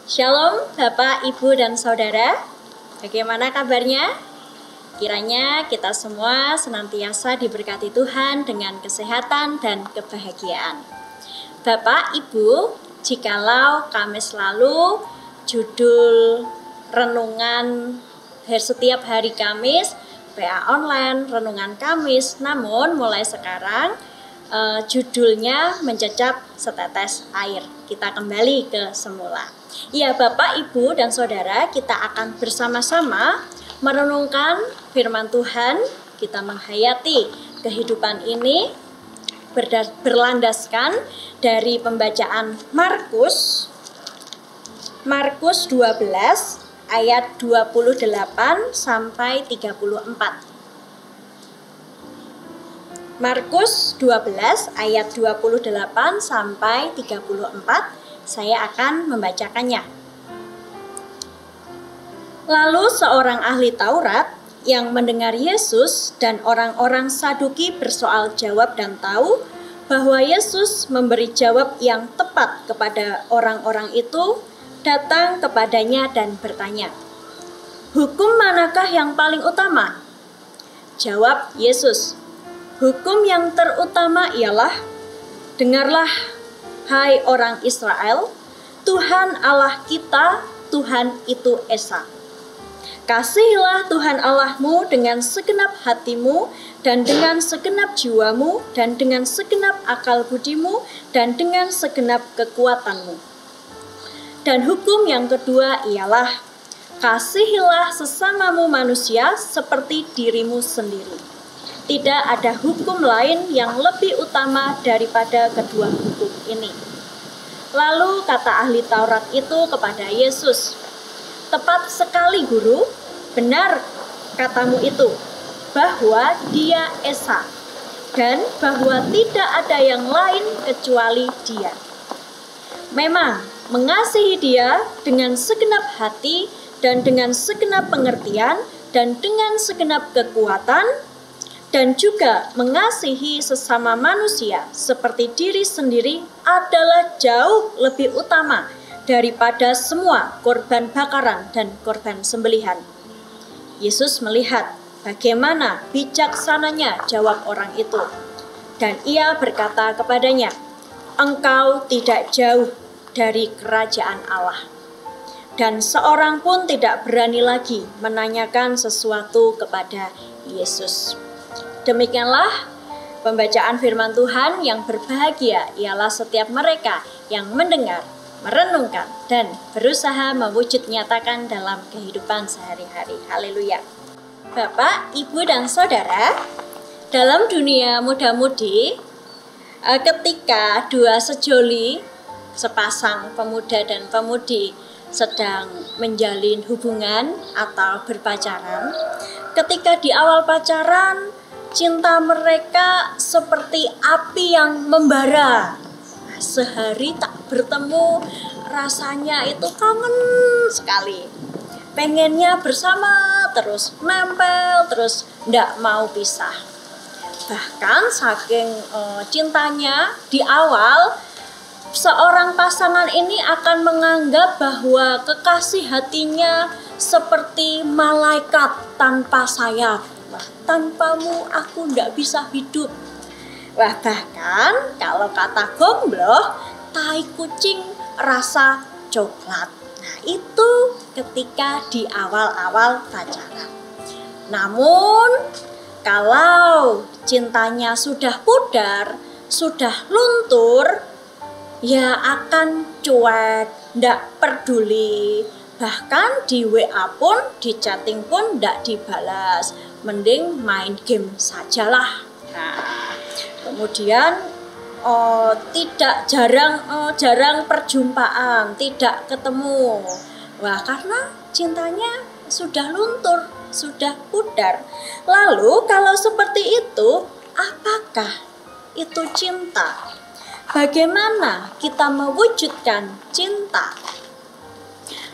Shalom Bapak, Ibu, dan Saudara. Bagaimana kabarnya? Kiranya kita semua senantiasa diberkati Tuhan dengan kesehatan dan kebahagiaan. Bapak, Ibu, jikalau Kamis lalu judul renungan setiap hari Kamis, PA online, renungan Kamis, namun mulai sekarang judulnya mencecap setetes air. Kita kembali ke semula. Ya Bapak, Ibu, dan Saudara, kita akan bersama-sama merenungkan firman Tuhan. Kita menghayati kehidupan ini berlandaskan dari pembacaan Markus 12 ayat 28 sampai 34. Markus 12 ayat 28 sampai 34. Saya akan membacakannya. Lalu seorang ahli Taurat yang mendengar Yesus dan orang-orang Saduki bersoal jawab dan tahu bahwa Yesus memberi jawab yang tepat kepada orang-orang itu, datang kepadanya dan bertanya, "Hukum manakah yang paling utama?" Jawab Yesus, "Hukum yang terutama ialah, dengarlah, hai orang Israel, Tuhan Allah kita, Tuhan itu Esa. Kasihilah Tuhan Allahmu dengan segenap hatimu, dan dengan segenap jiwamu, dan dengan segenap akal budimu, dan dengan segenap kekuatanmu. Dan hukum yang kedua ialah, kasihilah sesamamu manusia seperti dirimu sendiri. Tidak ada hukum lain yang lebih utama daripada kedua hukum ini." Lalu kata ahli Taurat itu kepada Yesus, "Tepat sekali, Guru, benar katamu itu, bahwa Dia Esa, dan bahwa tidak ada yang lain kecuali Dia. Memang mengasihi Dia dengan segenap hati, dan dengan segenap pengertian, dan dengan segenap kekuatan, dan juga mengasihi sesama manusia seperti diri sendiri adalah jauh lebih utama daripada semua korban bakaran dan korban sembelihan." Yesus melihat bagaimana bijaksananya jawab orang itu, dan ia berkata kepadanya, "Engkau tidak jauh dari kerajaan Allah." Dan seorang pun tidak berani lagi menanyakan sesuatu kepada Yesus. Demikianlah pembacaan firman Tuhan. Yang berbahagia ialah setiap mereka yang mendengar, merenungkan, dan berusaha mewujud nyatakan dalam kehidupan sehari-hari. Haleluya. Bapak, Ibu, dan Saudara, dalam dunia muda-mudi, ketika dua sejoli, sepasang pemuda dan pemudi sedang menjalin hubungan atau berpacaran, ketika di awal pacaran, cinta mereka seperti api yang membara. Sehari tak bertemu, rasanya itu kangen sekali. Pengennya bersama terus, nempel terus, ndak mau pisah. Bahkan saking cintanya di awal, seorang pasangan ini akan menganggap bahwa kekasih hatinya seperti malaikat tanpa sayap. Tanpamu aku ndak bisa hidup. Wah, bahkan kalau kata Gombloh, tai kucing rasa coklat. Nah, itu ketika di awal-awal pacaran. Namun kalau cintanya sudah pudar, sudah luntur, ya akan cuek, ndak peduli. Bahkan di WA pun, di chatting pun ndak dibalas. Mending main game sajalah. Nah, kemudian jarang perjumpaan, tidak ketemu. Wah, karena cintanya sudah luntur, sudah pudar. Lalu kalau seperti itu, apakah itu cinta? Bagaimana kita mewujudkan cinta?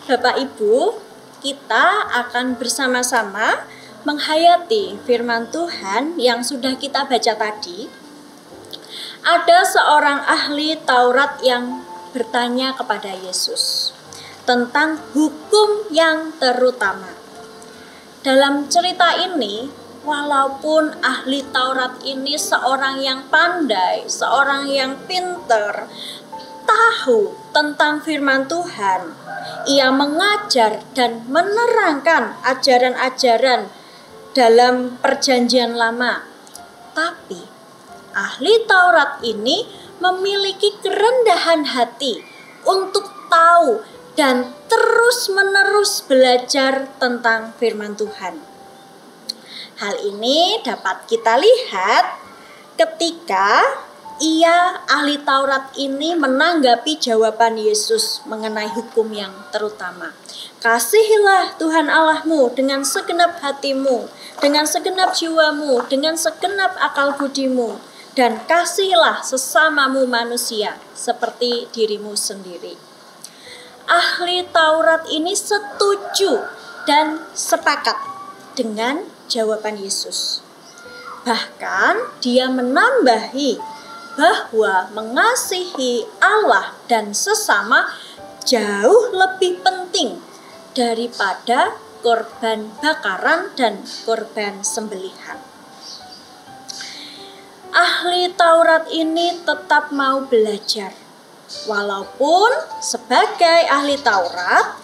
Bapak Ibu, kita akan bersama-sama menghayati firman Tuhan yang sudah kita baca tadi. Ada seorang ahli Taurat yang bertanya kepada Yesus, tentang hukum yang terutama. Dalam cerita ini, walaupun ahli Taurat ini seorang yang pandai, seorang yang pinter, tahu tentang firman Tuhan, ia mengajar dan menerangkan ajaran-ajaran dalam Perjanjian Lama. Tapi ahli Taurat ini memiliki kerendahan hati untuk tahu dan terus-menerus belajar tentang firman Tuhan. Hal ini dapat kita lihat ketika ahli Taurat ini menanggapi jawaban Yesus mengenai hukum yang terutama. Kasihilah Tuhan Allahmu dengan segenap hatimu, dengan segenap jiwamu, dengan segenap akal budimu, dan kasihilah sesamamu manusia seperti dirimu sendiri. Ahli Taurat ini setuju dan sepakat dengan jawaban Yesus. Bahkan dia menambahi bahwa mengasihi Allah dan sesama jauh lebih penting daripada korban bakaran dan korban sembelihan. Ahli Taurat ini tetap mau belajar. Walaupun sebagai ahli Taurat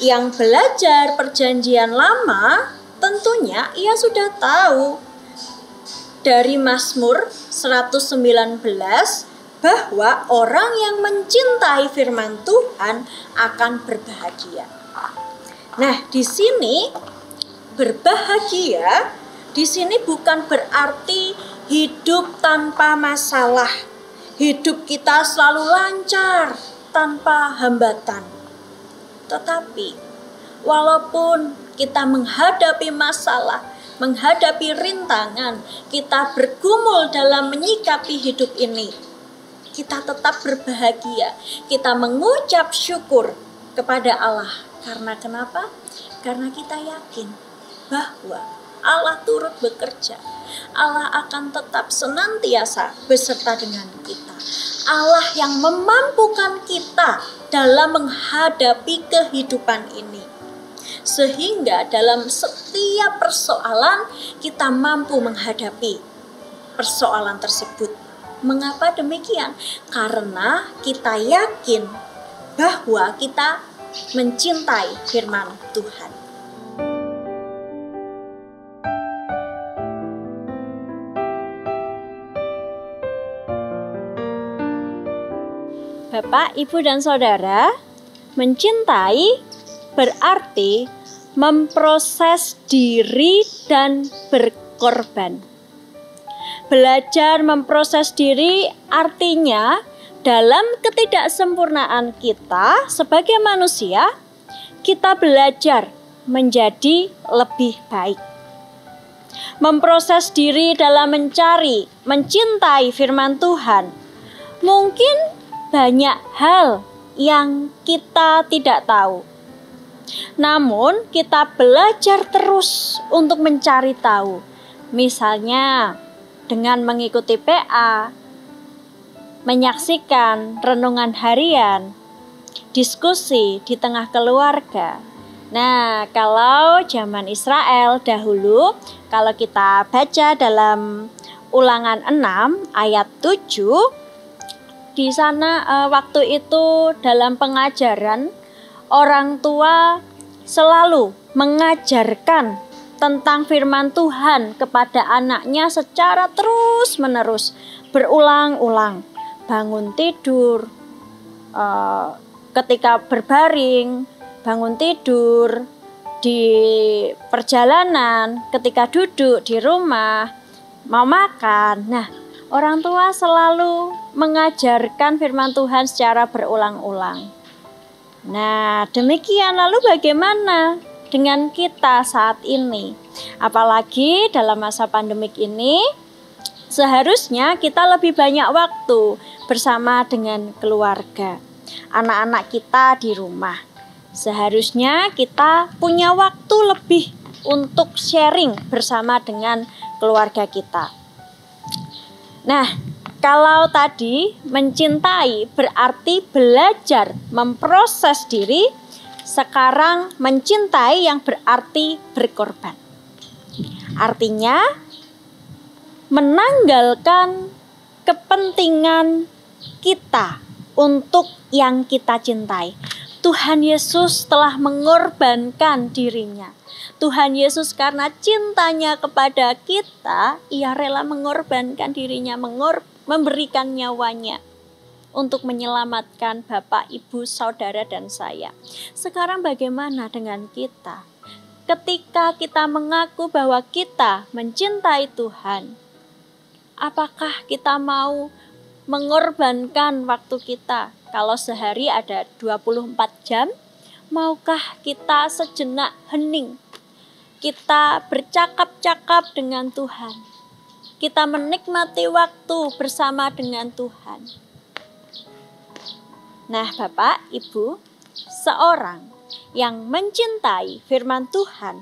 yang belajar Perjanjian Lama, tentunya ia sudah tahu dari Mazmur 119 bahwa orang yang mencintai firman Tuhan akan berbahagia. Nah, di sini berbahagia di sini bukan berarti hidup tanpa masalah. Hidup kita selalu lancar tanpa hambatan. Tetapi walaupun kita menghadapi masalah, menghadapi rintangan, kita bergumul dalam menyikapi hidup ini, kita tetap berbahagia. Kita mengucap syukur kepada Allah. Karena kenapa? Karena kita yakin bahwa Allah turut bekerja. Allah akan tetap senantiasa beserta dengan kita. Allah yang memampukan kita dalam menghadapi kehidupan ini. Sehingga dalam setiap persoalan kita mampu menghadapi persoalan tersebut. Mengapa demikian? Karena kita yakin bahwa kita mencintai firman Tuhan. Bapak, Ibu, dan Saudara, mencintai berarti memproses diri dan berkorban. Belajar memproses diri artinya dalam ketidaksempurnaan kita sebagai manusia, kita belajar menjadi lebih baik. Memproses diri dalam mencari, mencintai firman Tuhan. Mungkin banyak hal yang kita tidak tahu. Namun kita belajar terus untuk mencari tahu. Misalnya dengan mengikuti PA, menyaksikan renungan harian, diskusi di tengah keluarga. Nah, kalau zaman Israel dahulu, kalau kita baca dalam Ulangan 6 ayat 7, di sana waktu itu dalam pengajaran orang tua selalu mengajarkan tentang firman Tuhan kepada anaknya secara terus-menerus, berulang-ulang. Bangun tidur, ketika berbaring, bangun tidur, di perjalanan, ketika duduk di rumah, mau makan. Nah, orang tua selalu mengajarkan firman Tuhan secara berulang-ulang. Nah, demikian. Lalu bagaimana dengan kita saat ini? Apalagi dalam masa pandemik ini, seharusnya kita lebih banyak waktu bersama dengan keluarga. Anak-anak kita di rumah. Seharusnya kita punya waktu lebih untuk sharing bersama dengan keluarga kita. Nah, kalau tadi mencintai berarti belajar memproses diri, Sekarang mencintai yang berarti berkorban. Artinya menanggalkan kepentingan kita untuk yang kita cintai. Tuhan Yesus telah mengorbankan dirinya. Tuhan Yesus karena cintanya kepada kita, ia rela mengorbankan dirinya, memberikan nyawanya untuk menyelamatkan Bapak, Ibu, Saudara, dan saya. Sekarang bagaimana dengan kita? Ketika kita mengaku bahwa kita mencintai Tuhan, apakah kita mau mengorbankan waktu kita? Kalau sehari ada 24 jam, maukah kita sejenak hening? Kita bercakap-cakap dengan Tuhan. Kita menikmati waktu bersama dengan Tuhan. Nah, Bapak, Ibu, seorang yang mencintai firman Tuhan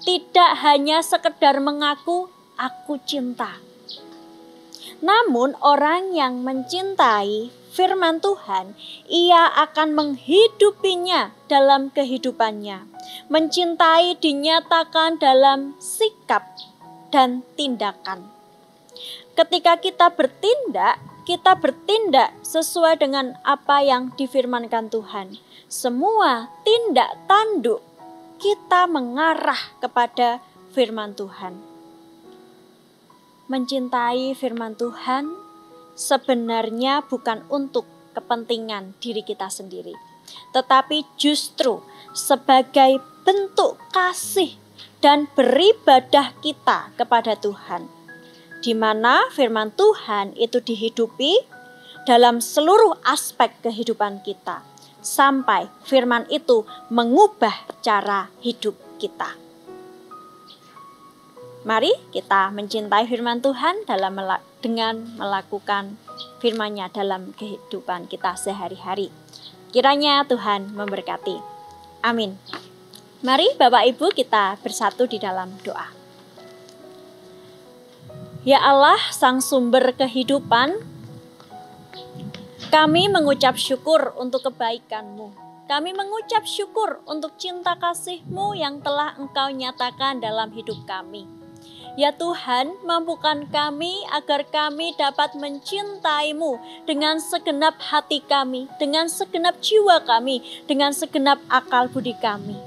tidak hanya sekedar mengaku aku cinta. Namun orang yang mencintai firman Tuhan, ia akan menghidupinya dalam kehidupannya. Mencintai dinyatakan dalam sikap dan tindakan. Ketika kita bertindak sesuai dengan apa yang difirmankan Tuhan. Semua tindak tanduk kita mengarah kepada firman Tuhan. Mencintai firman Tuhan sebenarnya bukan untuk kepentingan diri kita sendiri, tetapi justru sebagai bentuk kasih dan beribadah kita kepada Tuhan, di mana firman Tuhan itu dihidupi dalam seluruh aspek kehidupan kita, sampai firman itu mengubah cara hidup kita. Mari kita mencintai firman Tuhan dengan melakukan firman-Nya dalam kehidupan kita sehari-hari. Kiranya Tuhan memberkati. Amin. Mari Bapak Ibu kita bersatu di dalam doa. Ya Allah, Sang Sumber kehidupan, kami mengucap syukur untuk kebaikan-Mu. Kami mengucap syukur untuk cinta kasih-Mu yang telah Engkau nyatakan dalam hidup kami. Ya Tuhan, mampukan kami agar kami dapat mencintai-Mu dengan segenap hati kami, dengan segenap jiwa kami, dengan segenap akal budi kami.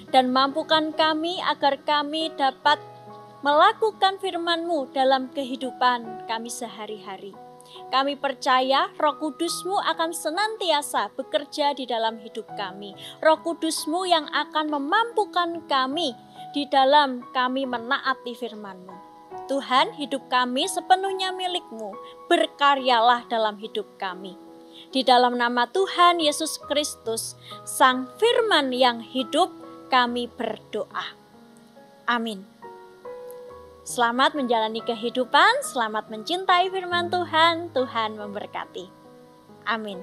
Dan mampukan kami agar kami dapat melakukan firman-Mu dalam kehidupan kami sehari-hari. Kami percaya Roh Kudus-Mu akan senantiasa bekerja di dalam hidup kami. Roh Kudus-Mu yang akan memampukan kami di dalam kami menaati firman-Mu. Tuhan, hidup kami sepenuhnya milik-Mu. Berkaryalah dalam hidup kami. Di dalam nama Tuhan Yesus Kristus, Sang Firman yang hidup, kami berdoa. Amin. Selamat menjalani kehidupan, selamat mencintai firman Tuhan. Tuhan memberkati. Amin.